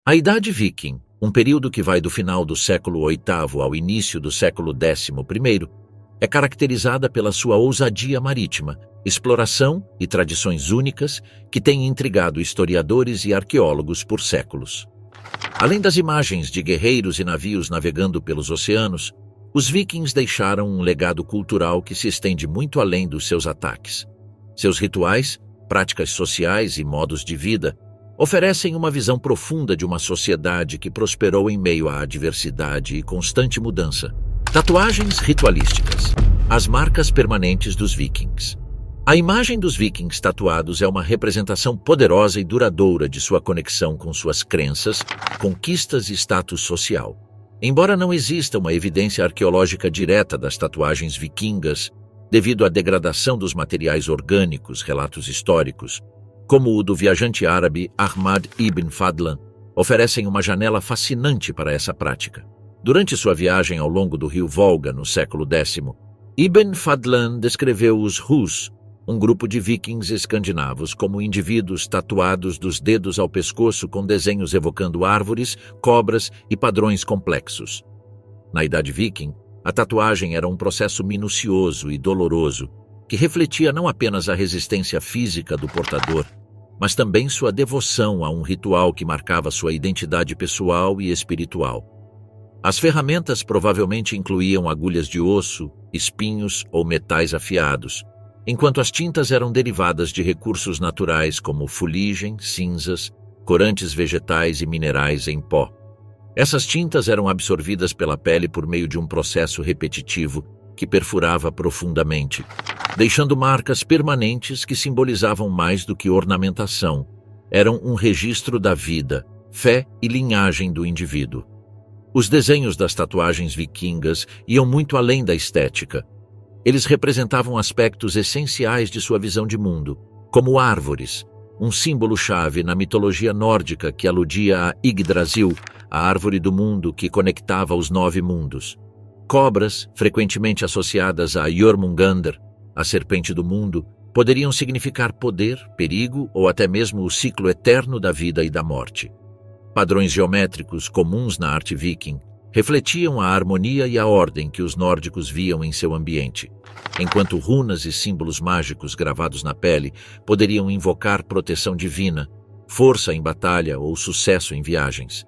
A Idade Viking, um período que vai do final do século VIII ao início do século XI, é caracterizada pela sua ousadia marítima, exploração e tradições únicas que têm intrigado historiadores e arqueólogos por séculos. Além das imagens de guerreiros e navios navegando pelos oceanos, os vikings deixaram um legado cultural que se estende muito além dos seus ataques. Seus rituais, práticas sociais e modos de vida oferecem uma visão profunda de uma sociedade que prosperou em meio à adversidade e constante mudança. Tatuagens ritualísticas. As marcas permanentes dos vikings. A imagem dos vikings tatuados é uma representação poderosa e duradoura de sua conexão com suas crenças, conquistas e status social. Embora não exista uma evidência arqueológica direta das tatuagens vikingas, devido à degradação dos materiais orgânicos, relatos históricos, como o do viajante árabe Ahmad ibn Fadlan, oferecem uma janela fascinante para essa prática. Durante sua viagem ao longo do rio Volga no século X, Ibn Fadlan descreveu os Rus, um grupo de vikings escandinavos, como indivíduos tatuados dos dedos ao pescoço com desenhos evocando árvores, cobras e padrões complexos. Na Idade Viking, a tatuagem era um processo minucioso e doloroso, que refletia não apenas a resistência física do portador, mas também sua devoção a um ritual que marcava sua identidade pessoal e espiritual. As ferramentas provavelmente incluíam agulhas de osso, espinhos ou metais afiados, enquanto as tintas eram derivadas de recursos naturais como fuligem, cinzas, corantes vegetais e minerais em pó. Essas tintas eram absorvidas pela pele por meio de um processo repetitivo que perfurava profundamente, deixando marcas permanentes que simbolizavam mais do que ornamentação. Eram um registro da vida, fé e linhagem do indivíduo. Os desenhos das tatuagens vikingas iam muito além da estética. Eles representavam aspectos essenciais de sua visão de mundo, como árvores, um símbolo-chave na mitologia nórdica que aludia a Yggdrasil, a árvore do mundo que conectava os 9 mundos. Cobras, frequentemente associadas a Jormungandr, a serpente do mundo, poderiam significar poder, perigo ou até mesmo o ciclo eterno da vida e da morte. Padrões geométricos comuns na arte viking refletiam a harmonia e a ordem que os nórdicos viam em seu ambiente, enquanto runas e símbolos mágicos gravados na pele poderiam invocar proteção divina, força em batalha ou sucesso em viagens.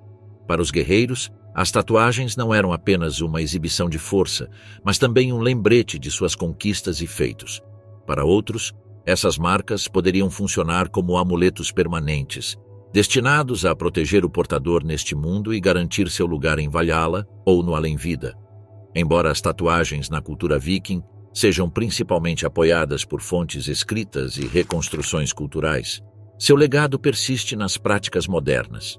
Para os guerreiros, as tatuagens não eram apenas uma exibição de força, mas também um lembrete de suas conquistas e feitos. Para outros, essas marcas poderiam funcionar como amuletos permanentes, destinados a proteger o portador neste mundo e garantir seu lugar em Valhalla ou no além-vida. Embora as tatuagens na cultura viking sejam principalmente apoiadas por fontes escritas e reconstruções culturais, seu legado persiste nas práticas modernas.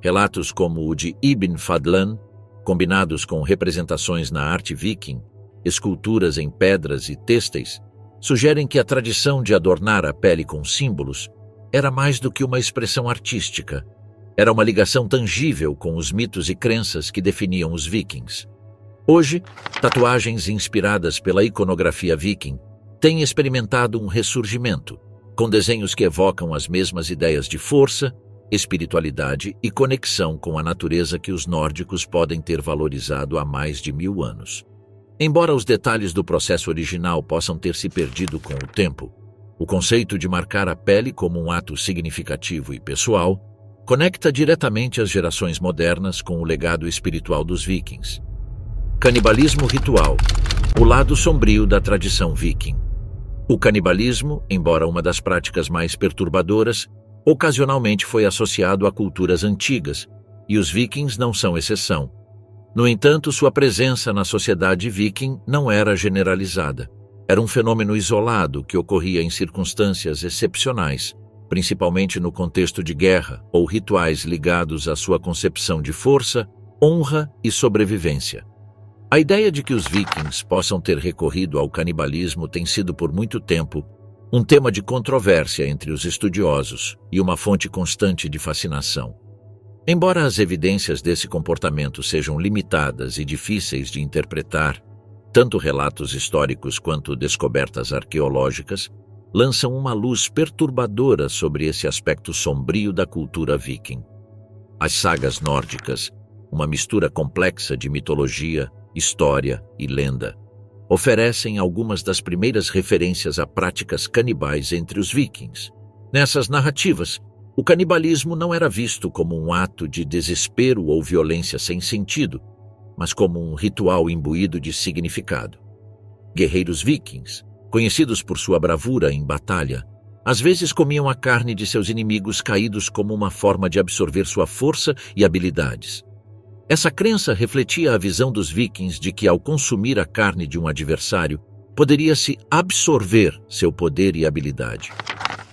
Relatos como o de Ibn Fadlan, combinados com representações na arte viking, esculturas em pedras e têxteis, sugerem que a tradição de adornar a pele com símbolos era mais do que uma expressão artística. Era uma ligação tangível com os mitos e crenças que definiam os vikings. Hoje, tatuagens inspiradas pela iconografia viking têm experimentado um ressurgimento, com desenhos que evocam as mesmas ideias de força, espiritualidade e conexão com a natureza que os nórdicos podem ter valorizado há mais de 1000 anos. Embora os detalhes do processo original possam ter se perdido com o tempo, o conceito de marcar a pele como um ato significativo e pessoal conecta diretamente as gerações modernas com o legado espiritual dos vikings. Canibalismo ritual, o lado sombrio da tradição viking. O canibalismo, embora uma das práticas mais perturbadoras, ocasionalmente foi associado a culturas antigas, e os vikings não são exceção. No entanto, sua presença na sociedade viking não era generalizada. Era um fenômeno isolado que ocorria em circunstâncias excepcionais, principalmente no contexto de guerra ou rituais ligados à sua concepção de força, honra e sobrevivência. A ideia de que os vikings possam ter recorrido ao canibalismo tem sido por muito tempo um tema de controvérsia entre os estudiosos e uma fonte constante de fascinação. Embora as evidências desse comportamento sejam limitadas e difíceis de interpretar, tanto relatos históricos quanto descobertas arqueológicas lançam uma luz perturbadora sobre esse aspecto sombrio da cultura viking. As sagas nórdicas, uma mistura complexa de mitologia, história e lenda, oferecem algumas das primeiras referências a práticas canibais entre os vikings. Nessas narrativas, o canibalismo não era visto como um ato de desespero ou violência sem sentido, mas como um ritual imbuído de significado. Guerreiros vikings, conhecidos por sua bravura em batalha, às vezes comiam a carne de seus inimigos caídos como uma forma de absorver sua força e habilidades. Essa crença refletia a visão dos vikings de que, ao consumir a carne de um adversário, poderia-se absorver seu poder e habilidade.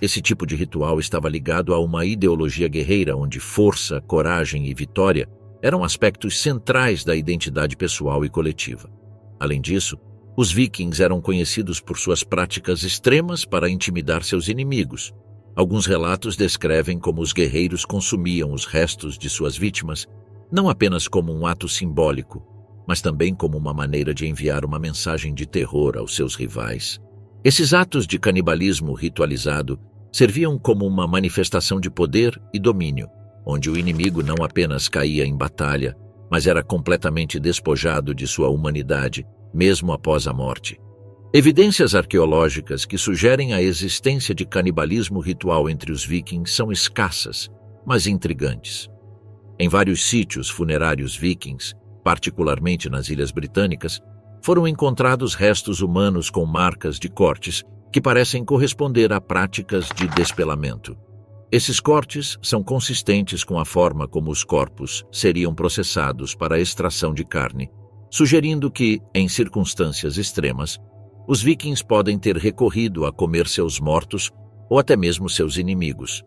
Esse tipo de ritual estava ligado a uma ideologia guerreira onde força, coragem e vitória eram aspectos centrais da identidade pessoal e coletiva. Além disso, os vikings eram conhecidos por suas práticas extremas para intimidar seus inimigos. Alguns relatos descrevem como os guerreiros consumiam os restos de suas vítimas, não apenas como um ato simbólico, mas também como uma maneira de enviar uma mensagem de terror aos seus rivais. Esses atos de canibalismo ritualizado serviam como uma manifestação de poder e domínio, onde o inimigo não apenas caía em batalha, mas era completamente despojado de sua humanidade, mesmo após a morte. Evidências arqueológicas que sugerem a existência de canibalismo ritual entre os vikings são escassas, mas intrigantes. Em vários sítios funerários vikings, particularmente nas Ilhas Britânicas, foram encontrados restos humanos com marcas de cortes que parecem corresponder a práticas de despelamento. Esses cortes são consistentes com a forma como os corpos seriam processados para a extração de carne, sugerindo que, em circunstâncias extremas, os vikings podem ter recorrido a comer seus mortos ou até mesmo seus inimigos.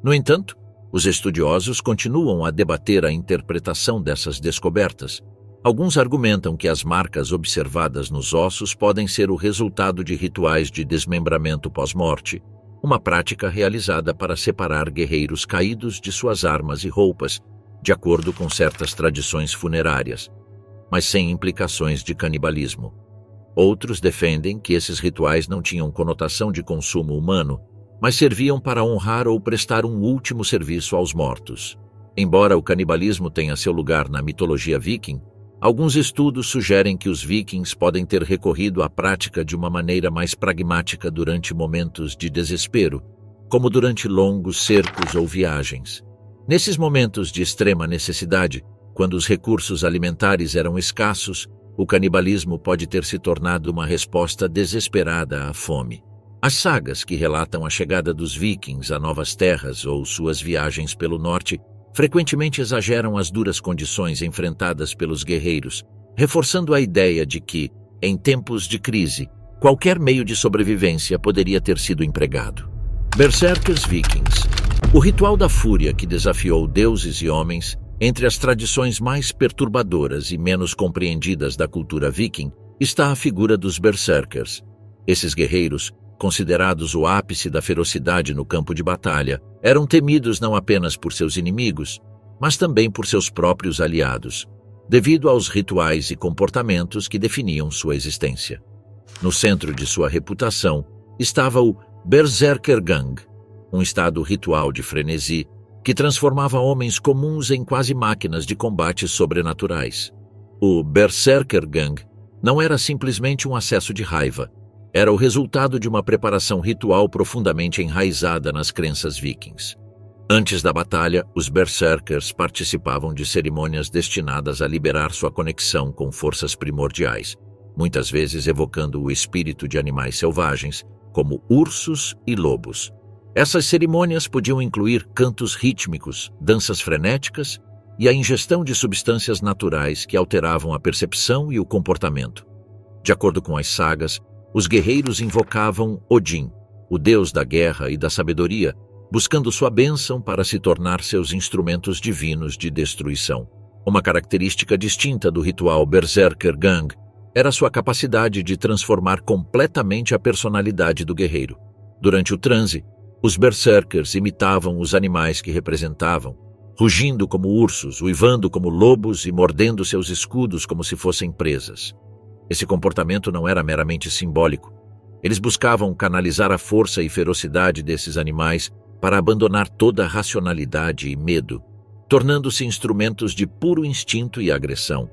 No entanto, os estudiosos continuam a debater a interpretação dessas descobertas. Alguns argumentam que as marcas observadas nos ossos podem ser o resultado de rituais de desmembramento pós-morte, uma prática realizada para separar guerreiros caídos de suas armas e roupas, de acordo com certas tradições funerárias, mas sem implicações de canibalismo. Outros defendem que esses rituais não tinham conotação de consumo humano, mas serviam para honrar ou prestar um último serviço aos mortos. Embora o canibalismo tenha seu lugar na mitologia viking, alguns estudos sugerem que os vikings podem ter recorrido à prática de uma maneira mais pragmática durante momentos de desespero, como durante longos cercos ou viagens. Nesses momentos de extrema necessidade, quando os recursos alimentares eram escassos, o canibalismo pode ter se tornado uma resposta desesperada à fome. As sagas que relatam a chegada dos vikings a novas terras ou suas viagens pelo norte frequentemente exageram as duras condições enfrentadas pelos guerreiros, reforçando a ideia de que, em tempos de crise, qualquer meio de sobrevivência poderia ter sido empregado. Berserkers Vikings. O ritual da fúria que desafiou deuses e homens, entre as tradições mais perturbadoras e menos compreendidas da cultura viking, está a figura dos berserkers. Esses guerreiros, considerados o ápice da ferocidade no campo de batalha, eram temidos não apenas por seus inimigos, mas também por seus próprios aliados, devido aos rituais e comportamentos que definiam sua existência. No centro de sua reputação estava o Berserkergang, um estado ritual de frenesi que transformava homens comuns em quase máquinas de combate sobrenaturais. O Berserkergang não era simplesmente um acesso de raiva, era o resultado de uma preparação ritual profundamente enraizada nas crenças vikings. Antes da batalha, os berserkers participavam de cerimônias destinadas a liberar sua conexão com forças primordiais, muitas vezes evocando o espírito de animais selvagens, como ursos e lobos. Essas cerimônias podiam incluir cantos rítmicos, danças frenéticas e a ingestão de substâncias naturais que alteravam a percepção e o comportamento. De acordo com as sagas, os guerreiros invocavam Odin, o deus da guerra e da sabedoria, buscando sua bênção para se tornar seus instrumentos divinos de destruição. Uma característica distinta do ritual Berserkergang era sua capacidade de transformar completamente a personalidade do guerreiro. Durante o transe, os berserkers imitavam os animais que representavam, rugindo como ursos, uivando como lobos e mordendo seus escudos como se fossem presas. Esse comportamento não era meramente simbólico. Eles buscavam canalizar a força e ferocidade desses animais para abandonar toda a racionalidade e medo. tornando-se instrumentos de puro instinto e agressão.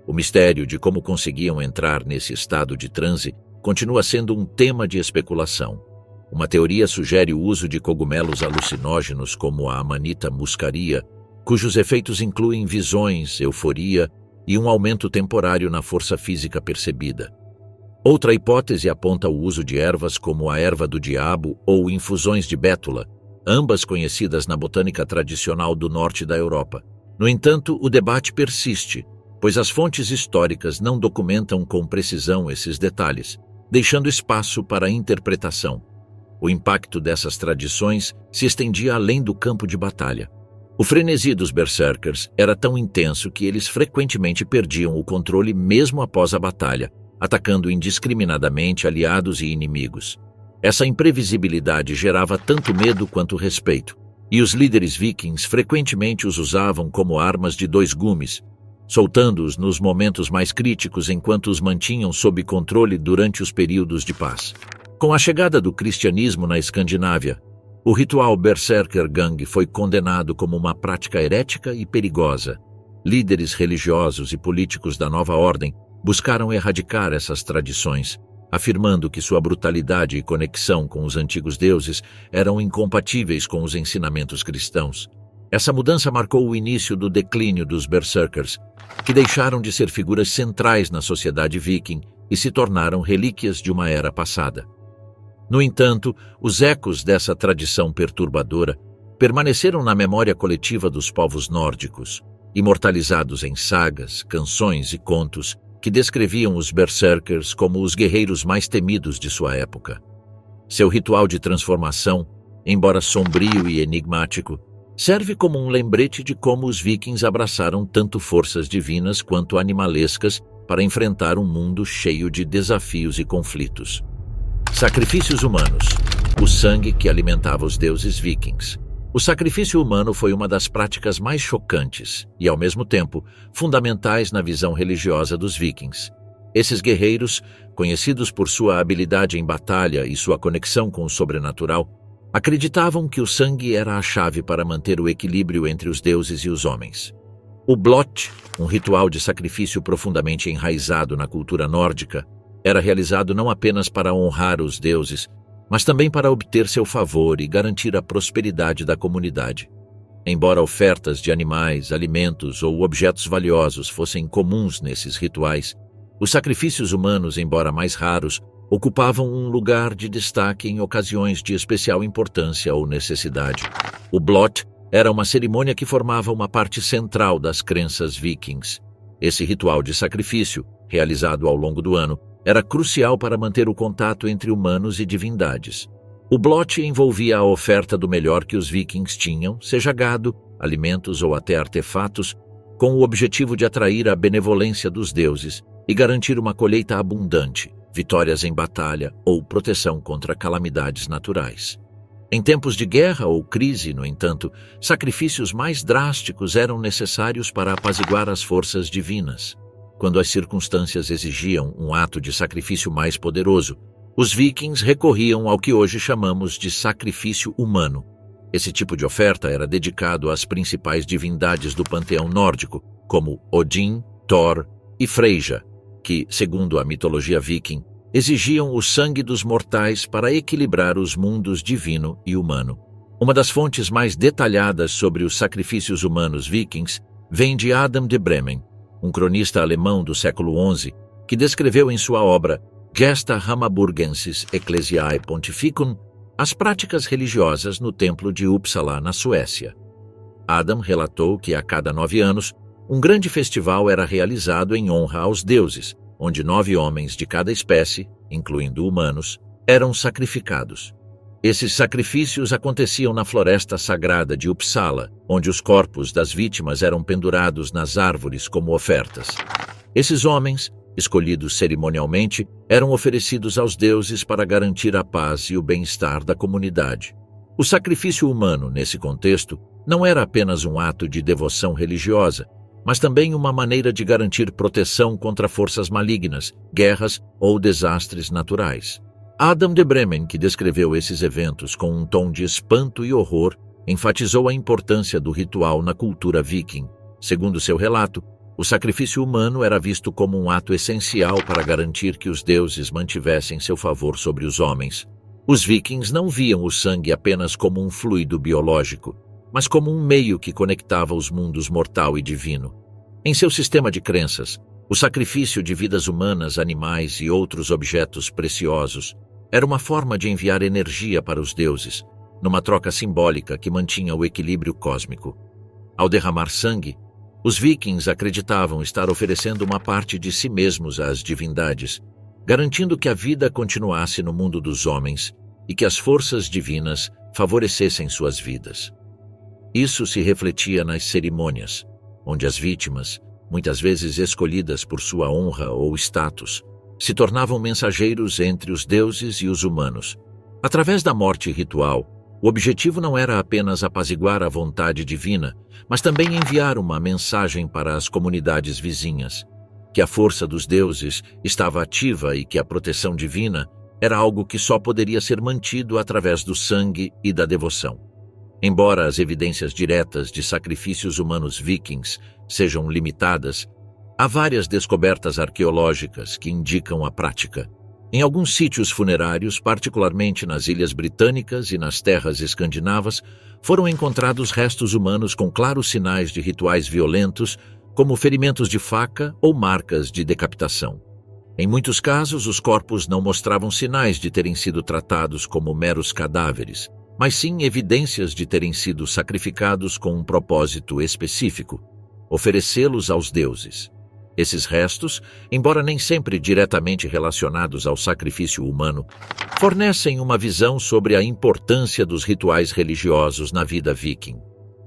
O mistério de como conseguiam entrar nesse estado de transe continua sendo um tema de especulação. Uma teoria sugere o uso de cogumelos alucinógenos como a Amanita muscaria, cujos efeitos incluem visões, euforia e um aumento temporário na força física percebida. Outra hipótese aponta o uso de ervas como a erva do diabo ou infusões de bétula, ambas conhecidas na botânica tradicional do norte da Europa. No entanto, o debate persiste, pois as fontes históricas não documentam com precisão esses detalhes, deixando espaço para a interpretação. O impacto dessas tradições se estendia além do campo de batalha. O frenesi dos berserkers era tão intenso que eles frequentemente perdiam o controle mesmo após a batalha, atacando indiscriminadamente aliados e inimigos. Essa imprevisibilidade gerava tanto medo quanto respeito, e os líderes vikings frequentemente os usavam como armas de dois gumes, soltando-os nos momentos mais críticos enquanto os mantinham sob controle durante os períodos de paz. Com a chegada do cristianismo na Escandinávia, o ritual Berserkergang foi condenado como uma prática herética e perigosa. Líderes religiosos e políticos da nova ordem buscaram erradicar essas tradições, afirmando que sua brutalidade e conexão com os antigos deuses eram incompatíveis com os ensinamentos cristãos. Essa mudança marcou o início do declínio dos berserkers, que deixaram de ser figuras centrais na sociedade viking e se tornaram relíquias de uma era passada. No entanto, os ecos dessa tradição perturbadora permaneceram na memória coletiva dos povos nórdicos, imortalizados em sagas, canções e contos que descreviam os berserkers como os guerreiros mais temidos de sua época. Seu ritual de transformação, embora sombrio e enigmático, serve como um lembrete de como os vikings abraçaram tanto forças divinas quanto animalescas para enfrentar um mundo cheio de desafios e conflitos. Sacrifícios humanos, o sangue que alimentava os deuses vikings. O sacrifício humano foi uma das práticas mais chocantes e, ao mesmo tempo, fundamentais na visão religiosa dos vikings. Esses guerreiros, conhecidos por sua habilidade em batalha e sua conexão com o sobrenatural, acreditavam que o sangue era a chave para manter o equilíbrio entre os deuses e os homens. O blot, um ritual de sacrifício profundamente enraizado na cultura nórdica, era realizado não apenas para honrar os deuses, mas também para obter seu favor e garantir a prosperidade da comunidade. Embora ofertas de animais, alimentos ou objetos valiosos fossem comuns nesses rituais, os sacrifícios humanos, embora mais raros, ocupavam um lugar de destaque em ocasiões de especial importância ou necessidade. O blot era uma cerimônia que formava uma parte central das crenças vikings. Esse ritual de sacrifício, realizado ao longo do ano, era crucial para manter o contato entre humanos e divindades. O blot envolvia a oferta do melhor que os vikings tinham, seja gado, alimentos ou até artefatos, com o objetivo de atrair a benevolência dos deuses e garantir uma colheita abundante, vitórias em batalha ou proteção contra calamidades naturais. Em tempos de guerra ou crise, no entanto, sacrifícios mais drásticos eram necessários para apaziguar as forças divinas. Quando as circunstâncias exigiam um ato de sacrifício mais poderoso, os vikings recorriam ao que hoje chamamos de sacrifício humano. Esse tipo de oferta era dedicado às principais divindades do panteão nórdico, como Odin, Thor e Freyja, que, segundo a mitologia viking, exigiam o sangue dos mortais para equilibrar os mundos divino e humano. Uma das fontes mais detalhadas sobre os sacrifícios humanos vikings vem de Adam de Bremen, um cronista alemão do século XI, que descreveu em sua obra Gesta Hammaburgensis Ecclesiae Pontificum as práticas religiosas no templo de Uppsala, na Suécia. Adam relatou que a cada 9 anos, um grande festival era realizado em honra aos deuses, onde 9 homens de cada espécie, incluindo humanos, eram sacrificados. Esses sacrifícios aconteciam na floresta sagrada de Uppsala, onde os corpos das vítimas eram pendurados nas árvores como ofertas. Esses homens, escolhidos cerimonialmente, eram oferecidos aos deuses para garantir a paz e o bem-estar da comunidade. O sacrifício humano, nesse contexto, não era apenas um ato de devoção religiosa, mas também uma maneira de garantir proteção contra forças malignas, guerras ou desastres naturais. Adam de Bremen, que descreveu esses eventos com um tom de espanto e horror, enfatizou a importância do ritual na cultura viking. Segundo seu relato, o sacrifício humano era visto como um ato essencial para garantir que os deuses mantivessem seu favor sobre os homens. Os vikings não viam o sangue apenas como um fluido biológico, mas como um meio que conectava os mundos mortal e divino. Em seu sistema de crenças, o sacrifício de vidas humanas, animais e outros objetos preciosos era uma forma de enviar energia para os deuses, numa troca simbólica que mantinha o equilíbrio cósmico. Ao derramar sangue, os vikings acreditavam estar oferecendo uma parte de si mesmos às divindades, garantindo que a vida continuasse no mundo dos homens e que as forças divinas favorecessem suas vidas. Isso se refletia nas cerimônias, onde as vítimas, muitas vezes escolhidas por sua honra ou status, se tornavam mensageiros entre os deuses e os humanos. Através da morte ritual, o objetivo não era apenas apaziguar a vontade divina, mas também enviar uma mensagem para as comunidades vizinhas, que a força dos deuses estava ativa e que a proteção divina era algo que só poderia ser mantido através do sangue e da devoção. Embora as evidências diretas de sacrifícios humanos vikings sejam limitadas, há várias descobertas arqueológicas que indicam a prática. Em alguns sítios funerários, particularmente nas Ilhas Britânicas e nas terras escandinavas, foram encontrados restos humanos com claros sinais de rituais violentos, como ferimentos de faca ou marcas de decapitação. Em muitos casos, os corpos não mostravam sinais de terem sido tratados como meros cadáveres, mas sim evidências de terem sido sacrificados com um propósito específico: oferecê-los aos deuses. Esses restos, embora nem sempre diretamente relacionados ao sacrifício humano, fornecem uma visão sobre a importância dos rituais religiosos na vida viking.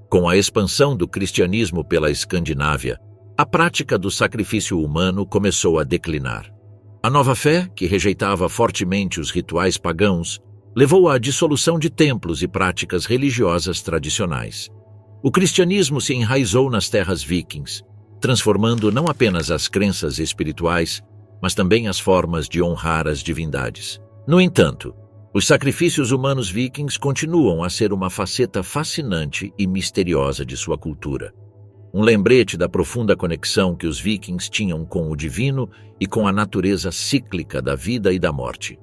Com a expansão do cristianismo pela Escandinávia, a prática do sacrifício humano começou a declinar. A nova fé, que rejeitava fortemente os rituais pagãos, levou à dissolução de templos e práticas religiosas tradicionais. O cristianismo se enraizou nas terras vikings, transformando não apenas as crenças espirituais, mas também as formas de honrar as divindades. No entanto, os sacrifícios humanos vikings continuam a ser uma faceta fascinante e misteriosa de sua cultura. Um lembrete da profunda conexão que os vikings tinham com o divino e com a natureza cíclica da vida e da morte.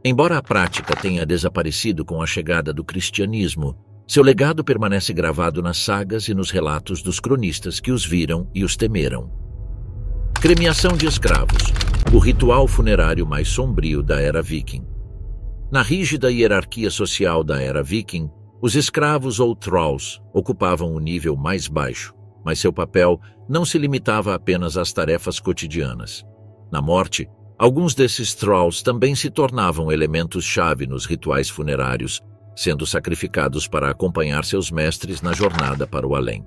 Embora a prática tenha desaparecido com a chegada do cristianismo, seu legado permanece gravado nas sagas e nos relatos dos cronistas que os viram e os temeram. Cremação de escravos, o ritual funerário mais sombrio da era viking. Na rígida hierarquia social da era viking, os escravos ou thralls ocupavam o nível mais baixo, mas seu papel não se limitava apenas às tarefas cotidianas. Na morte, alguns desses thralls também se tornavam elementos-chave nos rituais funerários, sendo sacrificados para acompanhar seus mestres na jornada para o além.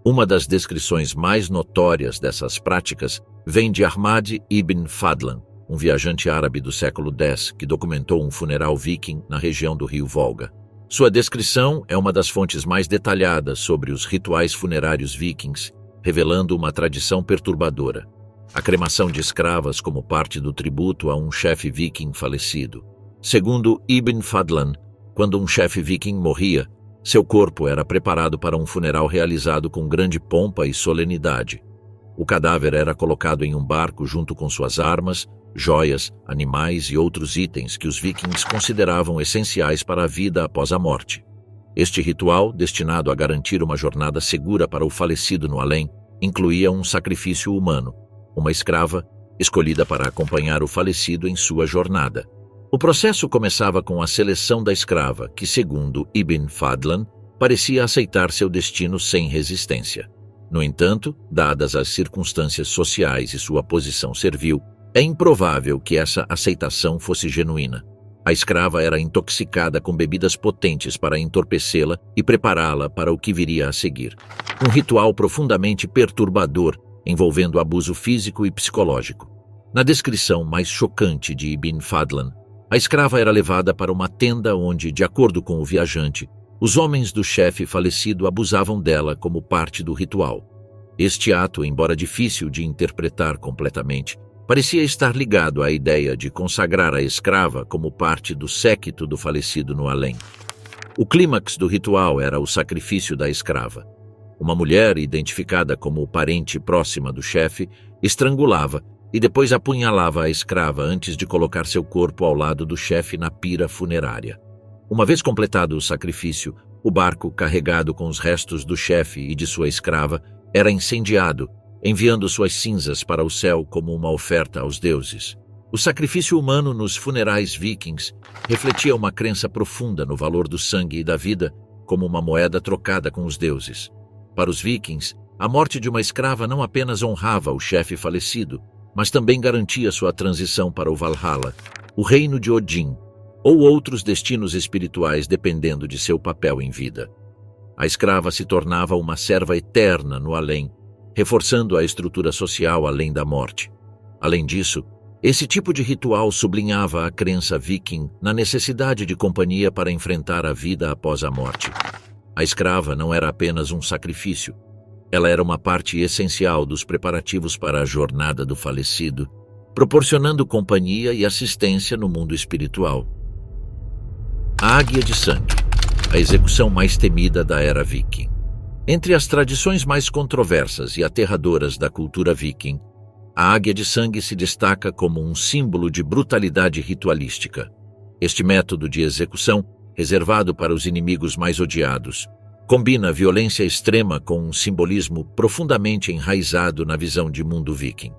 Uma das descrições mais notórias dessas práticas vem de Ahmad ibn Fadlan, um viajante árabe do século X que documentou um funeral viking na região do rio Volga. Sua descrição é uma das fontes mais detalhadas sobre os rituais funerários vikings, revelando uma tradição perturbadora: a cremação de escravas como parte do tributo a um chefe viking falecido. Segundo Ibn Fadlan, quando um chefe viking morria, seu corpo era preparado para um funeral realizado com grande pompa e solenidade. O cadáver era colocado em um barco junto com suas armas, joias, animais e outros itens que os vikings consideravam essenciais para a vida após a morte. Este ritual, destinado a garantir uma jornada segura para o falecido no além, incluía um sacrifício humano, uma escrava, escolhida para acompanhar o falecido em sua jornada. O processo começava com a seleção da escrava, que, segundo Ibn Fadlan, parecia aceitar seu destino sem resistência. No entanto, dadas as circunstâncias sociais e sua posição servil, é improvável que essa aceitação fosse genuína. A escrava era intoxicada com bebidas potentes para entorpecê-la e prepará-la para o que viria a seguir. Um ritual profundamente perturbador, envolvendo abuso físico e psicológico. Na descrição mais chocante de Ibn Fadlan, a escrava era levada para uma tenda onde, de acordo com o viajante, os homens do chefe falecido abusavam dela como parte do ritual. Este ato, embora difícil de interpretar completamente, parecia estar ligado à ideia de consagrar a escrava como parte do séquito do falecido no além. O clímax do ritual era o sacrifício da escrava. Uma mulher, identificada como parente próxima do chefe, estrangulava e depois apunhalava a escrava antes de colocar seu corpo ao lado do chefe na pira funerária. Uma vez completado o sacrifício, o barco, carregado com os restos do chefe e de sua escrava, era incendiado, enviando suas cinzas para o céu como uma oferta aos deuses. O sacrifício humano nos funerais vikings refletia uma crença profunda no valor do sangue e da vida como uma moeda trocada com os deuses. Para os vikings, a morte de uma escrava não apenas honrava o chefe falecido, mas também garantia sua transição para o Valhalla, o reino de Odin, ou outros destinos espirituais dependendo de seu papel em vida. A escrava se tornava uma serva eterna no além, reforçando a estrutura social além da morte. Além disso, esse tipo de ritual sublinhava a crença viking na necessidade de companhia para enfrentar a vida após a morte. A escrava não era apenas um sacrifício, ela era uma parte essencial dos preparativos para a jornada do falecido, proporcionando companhia e assistência no mundo espiritual. A Águia de Sangue, a execução mais temida da era viking. Entre as tradições mais controversas e aterradoras da cultura viking, a Águia de Sangue se destaca como um símbolo de brutalidade ritualística. Este método de execução, reservado para os inimigos mais odiados, combina violência extrema com um simbolismo profundamente enraizado na visão de mundo viking.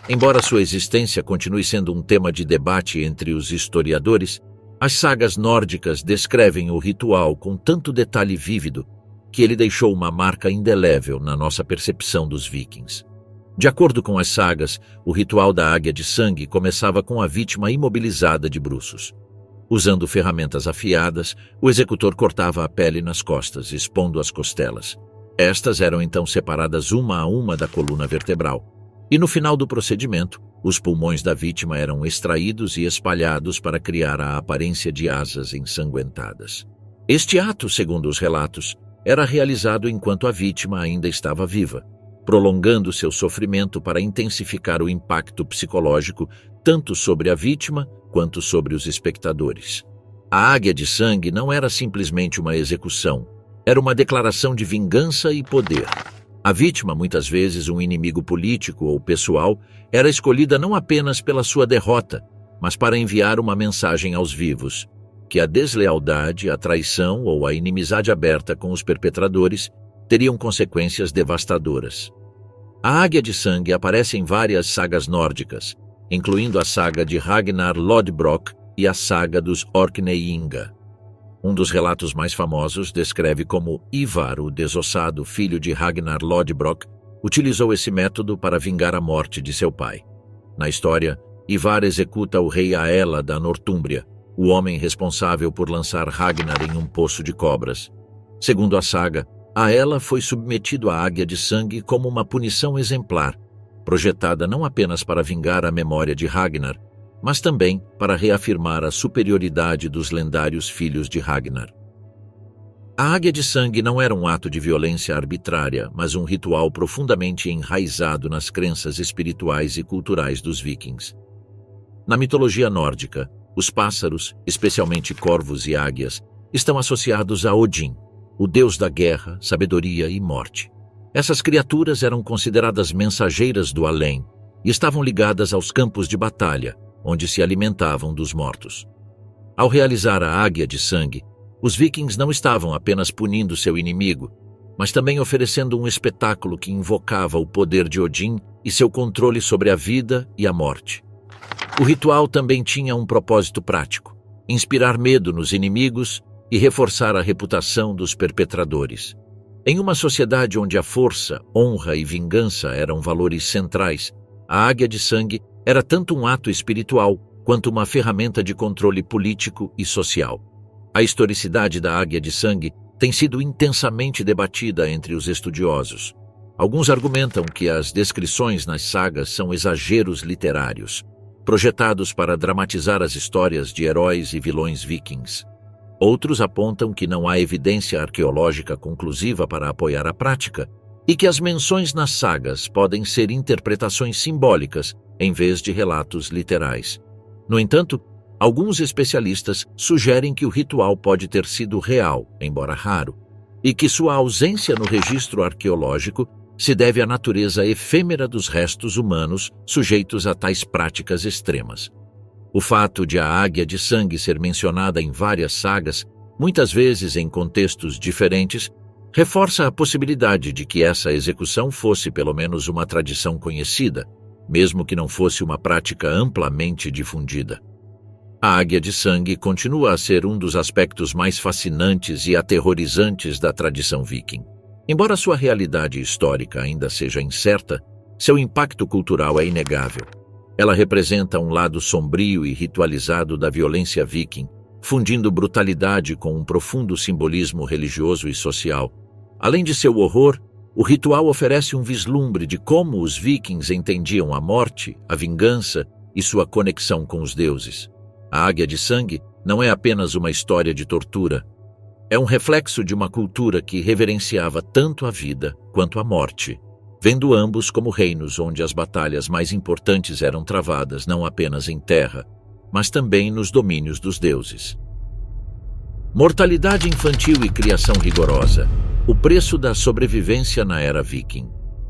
Embora sua existência continue sendo um tema de debate entre os historiadores, as sagas nórdicas descrevem o ritual com tanto detalhe vívido que ele deixou uma marca indelével na nossa percepção dos vikings. De acordo com as sagas, o ritual da Águia de Sangue começava com a vítima imobilizada de bruços. Usando ferramentas afiadas, o executor cortava a pele nas costas, expondo as costelas. Estas eram então separadas uma a uma da coluna vertebral. E no final do procedimento, os pulmões da vítima eram extraídos e espalhados para criar a aparência de asas ensanguentadas. Este ato, segundo os relatos, era realizado enquanto a vítima ainda estava viva, prolongando seu sofrimento para intensificar o impacto psicológico tanto sobre a vítima quanto sobre os espectadores. A Águia de Sangue não era simplesmente uma execução, era uma declaração de vingança e poder. A vítima, muitas vezes um inimigo político ou pessoal, era escolhida não apenas pela sua derrota, mas para enviar uma mensagem aos vivos, que a deslealdade, a traição ou a inimizade aberta com os perpetradores teriam consequências devastadoras. A Águia de Sangue aparece em várias sagas nórdicas, incluindo a saga de Ragnar Lodbrok e a saga dos Orkneyinga. Um dos relatos mais famosos descreve como Ivar, o desossado filho de Ragnar Lodbrok, utilizou esse método para vingar a morte de seu pai. Na história, Ivar executa o rei Aela da Nortúmbria, o homem responsável por lançar Ragnar em um poço de cobras. Segundo a saga, Aela foi submetido à Águia de Sangue como uma punição exemplar, projetada não apenas para vingar a memória de Ragnar, mas também para reafirmar a superioridade dos lendários filhos de Ragnar. A Águia de Sangue não era um ato de violência arbitrária, mas um ritual profundamente enraizado nas crenças espirituais e culturais dos vikings. Na mitologia nórdica, os pássaros, especialmente corvos e águias, estão associados a Odin, o deus da guerra, sabedoria e morte. Essas criaturas eram consideradas mensageiras do além e estavam ligadas aos campos de batalha, onde se alimentavam dos mortos. Ao realizar a Águia de Sangue, os vikings não estavam apenas punindo seu inimigo, mas também oferecendo um espetáculo que invocava o poder de Odin e seu controle sobre a vida e a morte. O ritual também tinha um propósito prático: inspirar medo nos inimigos e reforçar a reputação dos perpetradores. Em uma sociedade onde a força, honra e vingança eram valores centrais, a Águia de Sangue era tanto um ato espiritual quanto uma ferramenta de controle político e social. A historicidade da Águia de Sangue tem sido intensamente debatida entre os estudiosos. Alguns argumentam que as descrições nas sagas são exageros literários, projetados para dramatizar as histórias de heróis e vilões vikings. Outros apontam que não há evidência arqueológica conclusiva para apoiar a prática e que as menções nas sagas podem ser interpretações simbólicas em vez de relatos literais. No entanto, Alguns especialistas sugerem que o ritual pode ter sido real, embora raro, e que sua ausência no registro arqueológico se deve à natureza efêmera dos restos humanos sujeitos a tais práticas extremas. O fato de a águia de sangue ser mencionada em várias sagas, muitas vezes em contextos diferentes, reforça a possibilidade de que essa execução fosse pelo menos uma tradição conhecida, mesmo que não fosse uma prática amplamente difundida. A águia de sangue continua a ser um dos aspectos mais fascinantes e aterrorizantes da tradição viking. Embora sua realidade histórica ainda seja incerta, seu impacto cultural é inegável. Ela representa um lado sombrio e ritualizado da violência viking, fundindo brutalidade com um profundo simbolismo religioso e social. Além de seu horror, o ritual oferece um vislumbre de como os vikings entendiam a morte, a vingança e sua conexão com os deuses. A águia de sangue não é apenas uma história de tortura. É um reflexo de uma cultura que reverenciava tanto a vida quanto a morte, vendo ambos como reinos onde as batalhas mais importantes eram travadas não apenas em terra, mas também nos domínios dos deuses. Mortalidade infantil e criação rigorosa. O preço da sobrevivência na era viking.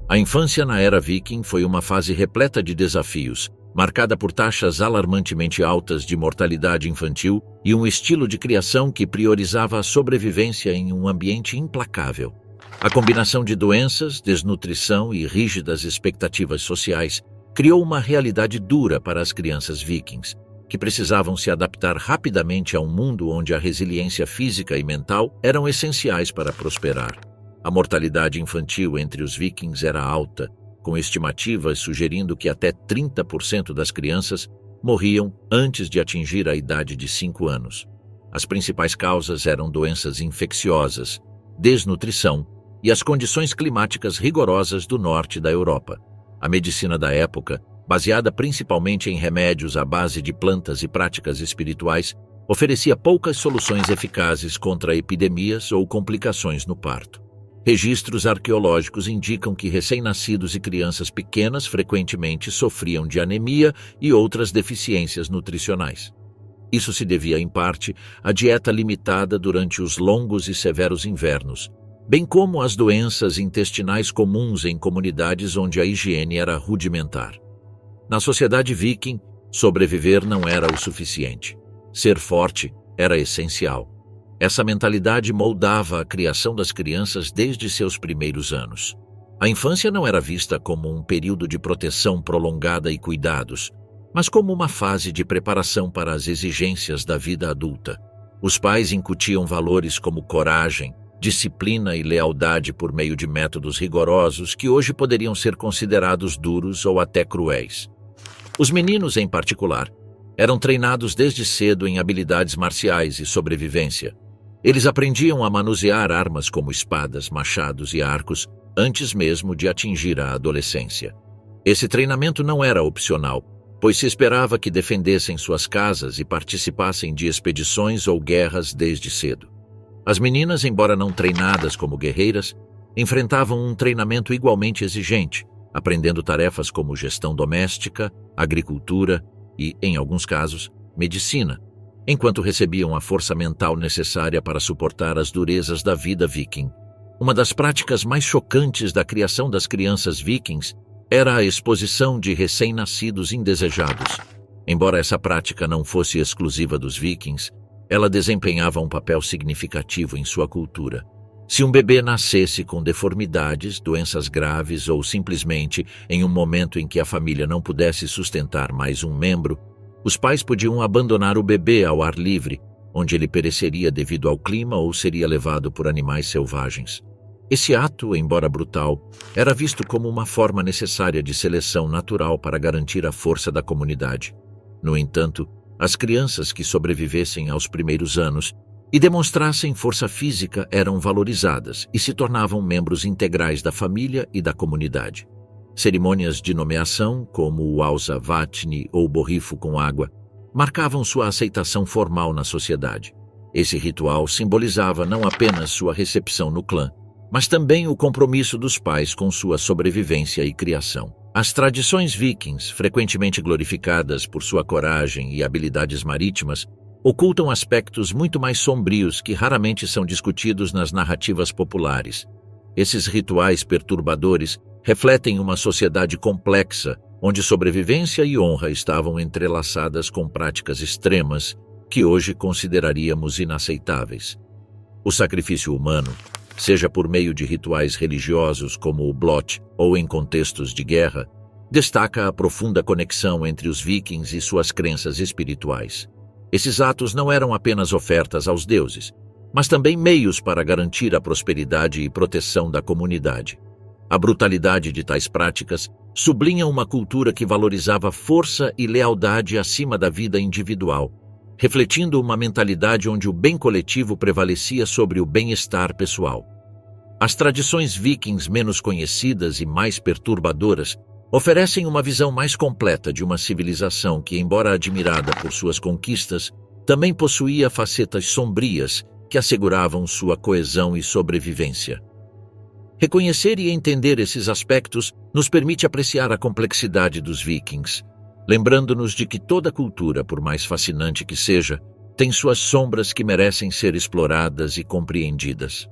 A infância na era viking foi uma fase repleta de desafios, marcada por taxas alarmantemente altas de mortalidade infantil e um estilo de criação que priorizava a sobrevivência em um ambiente implacável. A combinação de doenças, desnutrição e rígidas expectativas sociais criou uma realidade dura para as crianças vikings, que precisavam se adaptar rapidamente a um mundo onde a resiliência física e mental eram essenciais para prosperar. A mortalidade infantil entre os vikings era alta, com estimativas sugerindo que até 30% das crianças morriam antes de atingir a idade de 5 anos. As principais causas eram doenças infecciosas, desnutrição e as condições climáticas rigorosas do norte da Europa. A medicina da época, baseada principalmente em remédios à base de plantas e práticas espirituais, oferecia poucas soluções eficazes contra epidemias ou complicações no parto. Registros arqueológicos indicam que recém-nascidos e crianças pequenas frequentemente sofriam de anemia e outras deficiências nutricionais. Isso se devia, em parte, à dieta limitada durante os longos e severos invernos, bem como às doenças intestinais comuns em comunidades onde a higiene era rudimentar. Na sociedade viking, sobreviver não era o suficiente. Ser forte era essencial. Essa mentalidade moldava a criação das crianças desde seus primeiros anos. A infância não era vista como um período de proteção prolongada e cuidados, mas como uma fase de preparação para as exigências da vida adulta. Os pais incutiam valores como coragem, disciplina e lealdade por meio de métodos rigorosos que hoje poderiam ser considerados duros ou até cruéis. Os meninos, em particular, eram treinados desde cedo em habilidades marciais e sobrevivência. Eles aprendiam a manusear armas como espadas, machados e arcos antes mesmo de atingir a adolescência. Esse treinamento não era opcional, pois se esperava que defendessem suas casas e participassem de expedições ou guerras desde cedo. As meninas, embora não treinadas como guerreiras, enfrentavam um treinamento igualmente exigente, aprendendo tarefas como gestão doméstica, agricultura e, em alguns casos, medicina, enquanto recebiam a força mental necessária para suportar as durezas da vida viking. Uma das práticas mais chocantes da criação das crianças vikings era a exposição de recém-nascidos indesejados. Embora essa prática não fosse exclusiva dos vikings, ela desempenhava um papel significativo em sua cultura. Se um bebê nascesse com deformidades, doenças graves ou simplesmente em um momento em que a família não pudesse sustentar mais um membro, os pais podiam abandonar o bebê ao ar livre, onde ele pereceria devido ao clima ou seria levado por animais selvagens. Esse ato, embora brutal, era visto como uma forma necessária de seleção natural para garantir a força da comunidade. No entanto, as crianças que sobrevivessem aos primeiros anos e demonstrassem força física eram valorizadas e se tornavam membros integrais da família e da comunidade. Cerimônias de nomeação, como o Alza Vatni ou borrifo com água, marcavam sua aceitação formal na sociedade. Esse ritual simbolizava não apenas sua recepção no clã, mas também o compromisso dos pais com sua sobrevivência e criação. As tradições vikings, frequentemente glorificadas por sua coragem e habilidades marítimas, ocultam aspectos muito mais sombrios que raramente são discutidos nas narrativas populares. Esses rituais perturbadores refletem uma sociedade complexa, onde sobrevivência e honra estavam entrelaçadas com práticas extremas que hoje consideraríamos inaceitáveis. O sacrifício humano, seja por meio de rituais religiosos como o Blot ou em contextos de guerra, destaca a profunda conexão entre os vikings e suas crenças espirituais. Esses atos não eram apenas ofertas aos deuses, mas também meios para garantir a prosperidade e proteção da comunidade. A brutalidade de tais práticas sublinha uma cultura que valorizava força e lealdade acima da vida individual, refletindo uma mentalidade onde o bem coletivo prevalecia sobre o bem-estar pessoal. As tradições vikings menos conhecidas e mais perturbadoras oferecem uma visão mais completa de uma civilização que, embora admirada por suas conquistas, também possuía facetas sombrias que asseguravam sua coesão e sobrevivência. Reconhecer e entender esses aspectos nos permite apreciar a complexidade dos vikings, lembrando-nos de que toda cultura, por mais fascinante que seja, tem suas sombras que merecem ser exploradas e compreendidas.